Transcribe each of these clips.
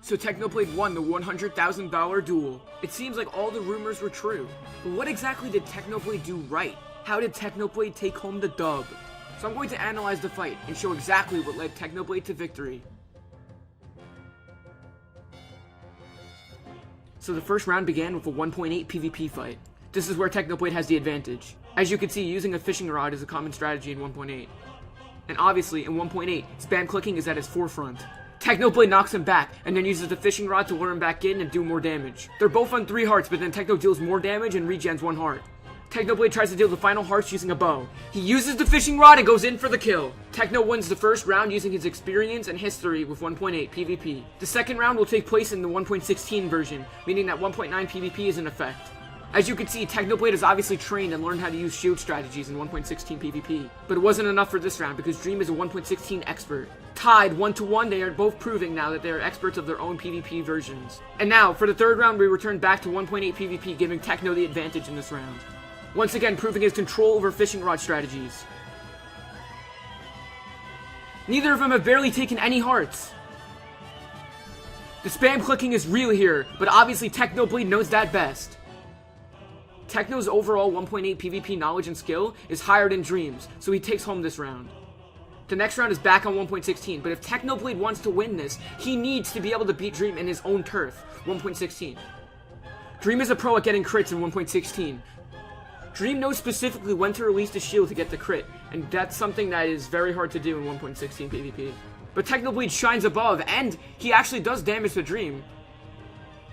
So Technoblade won the $100,000 duel. It seems like all the rumors were true. But what exactly did Technoblade do right? How did Technoblade take home the dub? So I'm going to analyze the fight and show exactly what led Technoblade to victory. So the first round began with a 1.8 PvP fight. This is where Technoblade has the advantage. As you can see, using a fishing rod is a common strategy in 1.8. And obviously, in 1.8, spam clicking is at its forefront. Technoblade knocks him back, and then uses the fishing rod to lure him back in and do more damage. They're both on 3 hearts, but then Techno deals more damage and regens 1 heart. Technoblade tries to deal the final hearts using a bow. He uses the fishing rod and goes in for the kill. Techno wins the first round using his experience and history with 1.8 PvP. The second round will take place in the 1.16 version, meaning that 1.9 PvP is in effect. As you can see, Technoblade is obviously trained and learned how to use shield strategies in 1.16 PvP. But it wasn't enough for this round because Dream is a 1.16 expert. Tied 1-1, they are both proving now that they are experts of their own PvP versions. And now, for the third round, we return back to 1.8 PvP, giving Techno the advantage in this round. Once again, proving his control over fishing rod strategies. Neither of them have barely taken any hearts. The spam clicking is real here, but obviously Technoblade knows that best. Techno's overall 1.8 PvP knowledge and skill is higher than Dream's, so he takes home this round. The next round is back on 1.16, but if Technoblade wants to win this, he needs to be able to beat Dream in his own turf, 1.16. Dream is a pro at getting crits in 1.16. Dream knows specifically when to release the shield to get the crit, and that's something that is very hard to do in 1.16 PvP. But Technoblade shines above, and he actually does damage to Dream.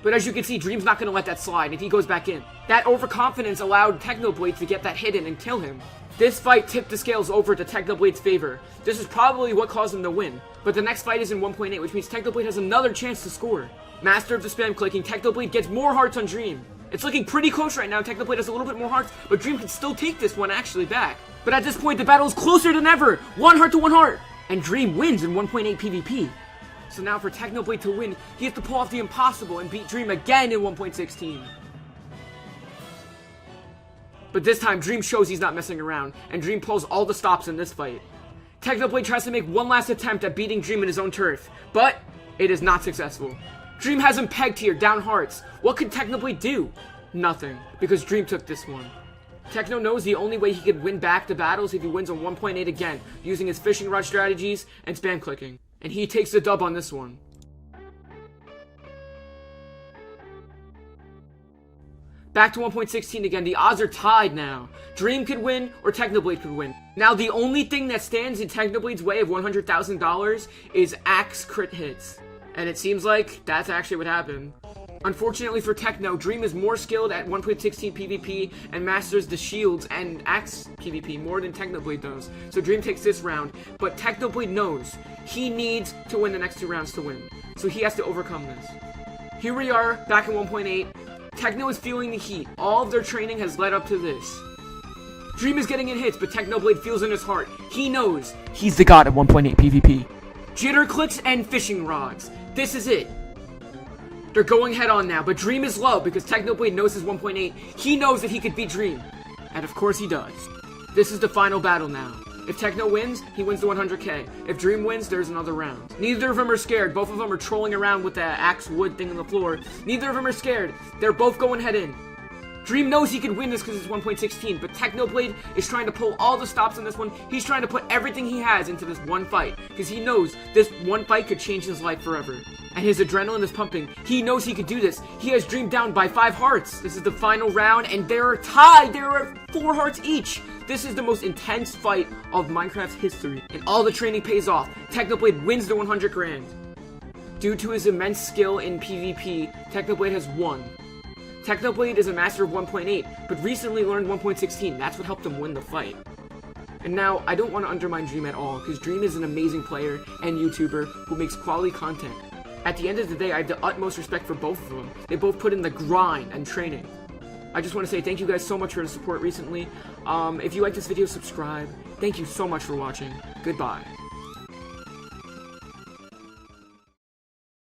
But as you can see, Dream's not going to let that slide, and he goes back in. That overconfidence allowed Technoblade to get that hit in and kill him. This fight tipped the scales over to Technoblade's favor. This is probably what caused him to win. But the next fight is in 1.8, which means Technoblade has another chance to score. Master of the spam clicking, Technoblade gets more hearts on Dream. It's looking pretty close right now. Technoblade has a little bit more hearts, but Dream can still take this one actually back. But at this point, the battle is closer than ever. 1 heart to 1 heart. And Dream wins in 1.8 PvP. So now for Technoblade to win, he has to pull off the impossible and beat Dream again in 1.16. But this time, Dream shows he's not messing around, and Dream pulls all the stops in this fight. Technoblade tries to make one last attempt at beating Dream in his own turf, but it is not successful. Dream has him pegged here, down hearts. What could Technoblade do? Nothing, because Dream took this one. Techno knows the only way he could win back the battles if he wins on 1.8 again, using his fishing rod strategies and spam clicking. And he takes the dub on this one. Back to 1.16 again, the odds are tied now. Dream could win, or Technoblade could win. Now the only thing that stands in Technoblade's way of $100,000 is axe crit hits. And it seems like that's actually what happened. Unfortunately for Techno, Dream is more skilled at 1.16 PvP and masters the shields and axe PvP more than Technoblade does. So Dream takes this round, but Technoblade knows he needs to win the next 2 rounds to win. So he has to overcome this. Here we are, back in 1.8. Techno is feeling the heat. All of their training has led up to this. Dream is getting in hits, but Technoblade feels in his heart. He knows he's the god at 1.8 PvP. Jitter clicks and fishing rods. This is it. They're going head on now, but Dream is low because Technoblade knows his 1.8. He knows that he could beat Dream. And of course he does. This is the final battle now. If Techno wins, he wins the 100k. If Dream wins, there's another round. Neither of them are scared. Both of them are trolling around with the axe wood thing on the floor. Neither of them are scared. They're both going head in. Dream knows he could win this because it's 1.16, but Technoblade is trying to pull all the stops in this one. He's trying to put everything he has into this one fight because he knows this one fight could change his life forever. And his adrenaline is pumping. He knows he could do this. He has Dream down by 5 hearts. This is the final round, and they are tied. There are 4 hearts each. This is the most intense fight of Minecraft's history, and all the training pays off. Technoblade wins the 100 grand. Due to his immense skill in PvP, Technoblade has won. Technoblade is a master of 1.8, but recently learned 1.16. That's what helped him win the fight. And now, I don't want to undermine Dream at all, because Dream is an amazing player and YouTuber who makes quality content. At the end of the day, I have the utmost respect for both of them. They both put in the grind and training. I just want to say thank you guys so much for the support recently. If you like this video, subscribe. Thank you so much for watching. Goodbye.